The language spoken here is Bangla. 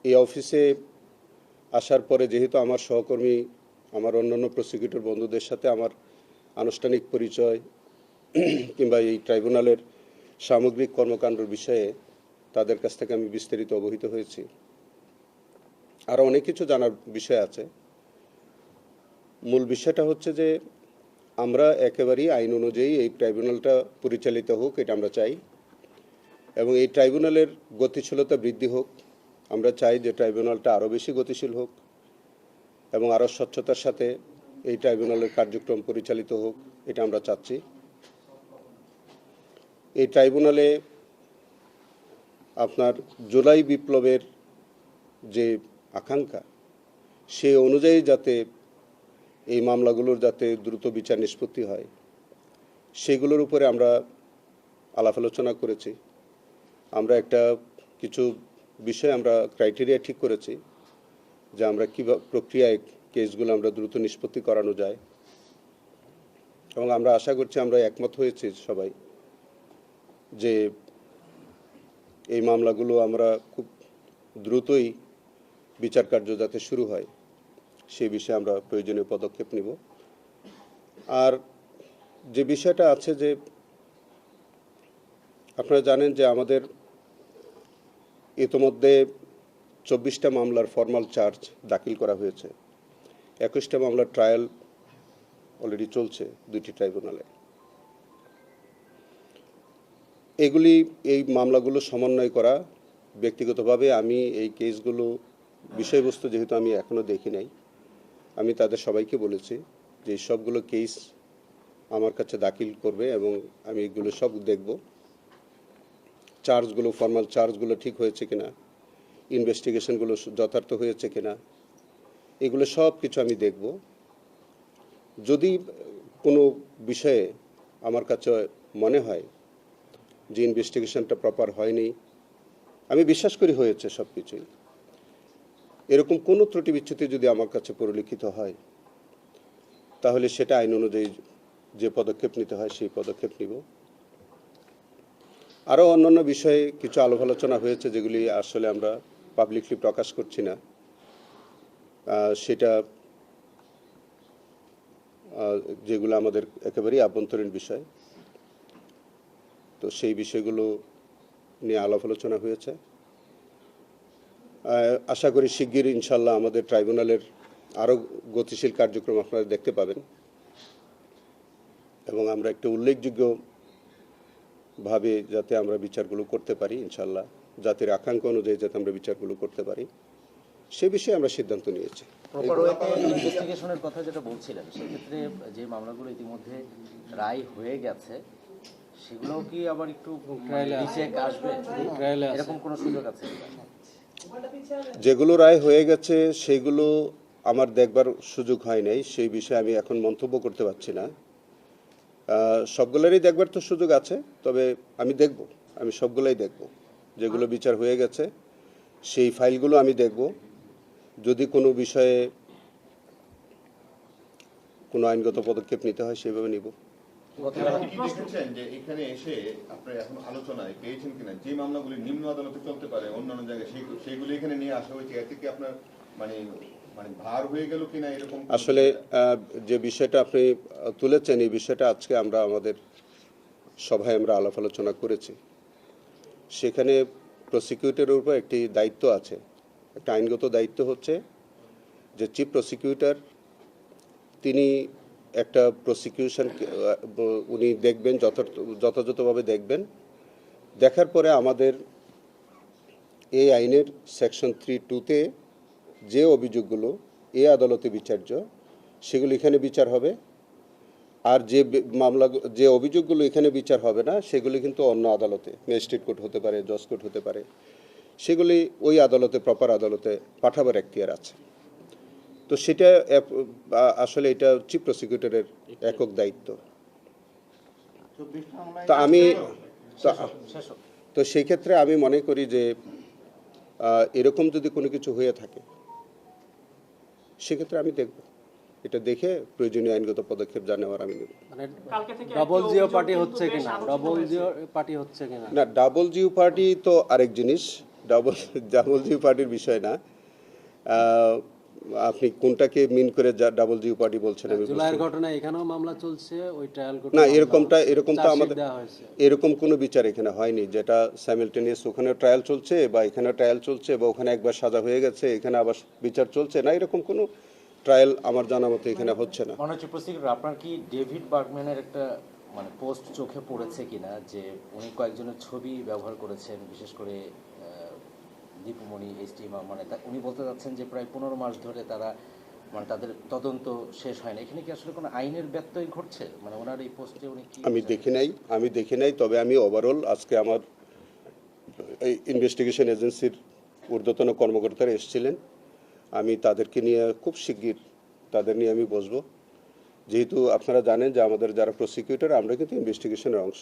এই অফিসে আসার পরে যেহেতু আমার সহকর্মী, আমার অন্যান্য প্রসিকিউটর বন্ধুদের সাথে আমার আনুষ্ঠানিক পরিচয় কিংবা এই ট্রাইব্যুনালের সামগ্রিক কর্মকাণ্ডের বিষয়ে তাদের কাছ থেকে আমি বিস্তারিত অবহিত হয়েছি। আরও অনেক কিছু জানার বিষয় আছে। মূল বিষয়টা হচ্ছে যে আমরা একেবারেই আইন অনুযায়ী এই ট্রাইব্যুনালটা পরিচালিত হোক, এটা আমরা চাই, এবং এই ট্রাইব্যুনালের গতিশীলতা বৃদ্ধি হোক। আমরা চাই যে ট্রাইব্যুনালটা আরও বেশি গতিশীল হোক এবং আরও স্বচ্ছতার সাথে এই ট্রাইব্যুনালের কার্যক্রম পরিচালিত হোক, এটা আমরা চাচ্ছি। এই ট্রাইব্যুনালে আপনার জুলাই বিপ্লবের যে আকাঙ্ক্ষা, সে অনুযায়ী যাতে এই মামলাগুলোর যাতে দ্রুত বিচার নিষ্পত্তি হয়, সেগুলোর উপরে আমরা আলাপ আলোচনা করেছি। আমরা কিছু বিষয় আমরা ক্রাইটেরিয়া ঠিক করেছি যে আমরা কীভাবে প্রক্রিয়ায় কেসগুলো আমরা দ্রুত নিষ্পত্তি করানো যায়, এবং আমরা আশা করছি, আমরা একমত হয়েছি সবাই যে এই মামলাগুলো আমরা খুব দ্রুতই বিচার কার্য যাতে শুরু হয় সেই বিষয়ে আমরা প্রয়োজনীয় পদক্ষেপ নিব। আর যে বিষয়টা আছে যে আপনারা জানেন যে আমাদের ইতোমধ্যে 24টা মামলার ফর্মাল চার্জ দাখিল করা হয়েছে, 21টা মামলার ট্রায়াল অলরেডি চলছে 2টি ট্রাইব্যুনালে। এই মামলাগুলো সমন্বয় করা, ব্যক্তিগতভাবে আমি এই কেসগুলো বিষয়বস্তু যেহেতু আমি এখনও দেখি নাই, আমি তাদের সবাইকে বলেছি যে এই সবগুলো কেস আমার কাছে দাখিল করবে এবং আমি এগুলো সব দেখব। চার্জগুলো, ফর্মাল চার্জগুলো ঠিক হয়েছে কিনা, ইনভেস্টিগেশনগুলো যথার্থ হয়েছে কিনা, এগুলো সব কিছু আমি দেখব। যদি কোনো বিষয়ে আমার কাছে মনে হয় যে ইনভেস্টিগেশনটা প্রপার হয়নি, আমি বিশ্বাস করি হয়েছে সব কিছুই, এরকম কোনো ত্রুটি বিচ্যুতি যদি আমার কাছে পরিলক্ষিত হয়, তাহলে সেটা আইন অনুযায়ী যে পদক্ষেপ নিতে হয় সেই পদক্ষেপ নিব। আরও অন্যান্য বিষয়ে কিছু আলাপ আলোচনা হয়েছে যেগুলি আসলে আমরা পাবলিকলি প্রকাশ করছি না, সেটা যেগুলো আমাদের একেবারেই আভ্যন্তরীণ বিষয়, তো সেই বিষয়গুলো নিয়ে আলাপ আলোচনা হয়েছে। আশা করি শিগগির ইনশাল্লাহ আমাদের ট্রাইব্যুনালের আরও গতিশীল কার্যক্রম আপনারা দেখতে পাবেন এবং আমরা একটা উল্লেখযোগ্যভাবে যাতে আমরা বিচারগুলো করতে পারি, ইনশাল্লাহ জাতির আকাঙ্ক্ষা অনুযায়ী যাতে আমরা বিচারগুলো করতে পারি, সে বিষয়ে আমরা সিদ্ধান্ত নিয়েছি। ইনভেস্টিগেশনের কথা যেটা বলছিলেন, সেক্ষেত্রে যে মামলাগুলো ইতিমধ্যে রায় হয়ে গেছে সেগুলো কি আবার একটু আসবে, এরকম কোনো সুযোগ আছে? যেগুলো রায় হয়ে গেছে সেগুলো আমার দেখবার সুযোগ হয় নাই, সেই বিষয়ে আমি এখন মন্তব্য করতে পারছি না। সবগুলোরই দেখবার তো সুযোগ আছে, তবে আমি সবগুলোই দেখব। যেগুলো বিচার হয়ে গেছে সেই ফাইলগুলো আমি দেখব। যদি কোনো বিষয়ে কোনো আইনগত পদক্ষেপ নিতে হয় সেভাবে নিব। দেখেছেন যে এখানে এসে আপনারা এখন আলোচনায় পেয়েছেন কিনা যে মামলাগুলি নিম্ন আদালতে চলতে পারে অন্যান্য জায়গায়, সেইগুলি এখানে নিয়ে আসা হয়েছে, এতে কি আপনার মানে ভার হয়ে গেল কিনা এরকম? আসলে যে বিষয়টা আপনি তুলেছেন, এই বিষয়টা আজকে আমরা আমাদের সভায় আমরা আলাপ আলোচনা করেছি। সেখানে প্রসিকিউটরের উপর একটি দায়িত্ব আছে, একটা আইনগত দায়িত্ব হচ্ছে যে চিফ প্রসিকিউটর তিনি একটা প্রসিকিউশন উনি দেখবেন, যথাযথভাবে দেখবেন। দেখার পরে আমাদের এই আইনের সেকশন 3(2)তে যে অভিযোগগুলো এই আদালতে বিচার্য সেগুলো এখানে বিচার হবে, আর যে অভিযোগগুলো এখানে বিচার হবে না সেগুলি কিন্তু অন্য আদালতে, ম্যাজিস্ট্রেট কোর্ট হতে পারে, জজ কোর্ট হতে পারে, সেগুলি ওই আদালতে, প্রপার আদালতে পাঠাবার এখতিয়ার আছে। তো সেটা আসলে এটা চিফ প্রসিকিউটরের একক দায়িত্ব। তো সেই ক্ষেত্রে আমি মনে করি যে এরকম যদি কোনো কিছু হয়ে থাকে সেক্ষেত্রে আমি দেখব, এটা দেখে প্রয়োজনীয় আইনগত পদক্ষেপ জানাবার আমি নেব। ডাবল জিও পার্টি হচ্ছে কিনা, ডাবল জিও পার্টি হচ্ছে কিনা? না, ডাবল জিও পার্টি তো আরেক জিনিস। ডাবল ডাবল জিও পার্টির বিষয় না। আহ, আপনি কোনটাকে মিন করে ডাবল জিও পার্টি বলছেন আমি বুঝতে জুলাইয়ের ঘটনায় এখানেও মামলা চলছে, ওই ট্রায়াল কোর্টে না, এরকম তো আমাদের দেওয়া হয়েছে। এরকম কোনো বিচার এখানে হয়নি যেটা সাইমেলটেনিয়াস ওখানে ট্রায়াল চলছে বা এখানে ট্রায়াল চলছে বা ওখানে একবার সাজা হয়ে গেছে এখানে আবার বিচার চলছে না, এরকম কোনো ট্রায়াল আমার জানা মতো এখানে হচ্ছে না। মনে হচ্ছে প্রসিকিউটর আপনার কি ডেভিড বার্গম্যানের একটা মানে পোস্ট চোখে পড়েছে কিনা, যে উনি কয়েকজনের ছবি ব্যবহার করেছেন, বিশেষ করে দীপুমণি এসটি মানে উনি বলতে চাচ্ছেন যে প্রায় 15 মাস ধরে তারা মানে তাদের তদন্ত শেষ হয় না। এখানে কি আসলে কোনো আইনের ব্যত্যয় ঘটছে? মানে ওনার এই পোস্টে উনি কি আমি দেখি নাই, তবে আমি ওভারঅল আজকে আমার এই ইনভেস্টিগেশন এজেন্সির ঊর্ধ্বতন কর্মকর্তারা এসেছিলেন, আমি তাদেরকে নিয়ে খুব শিগগির তাদের নিয়ে আমি বসবো। যেহেতু আপনারা জানেন যে আমাদের যারা প্রসিকিউটর আমরা কিন্তু ইনভেস্টিগেশনের অংশ,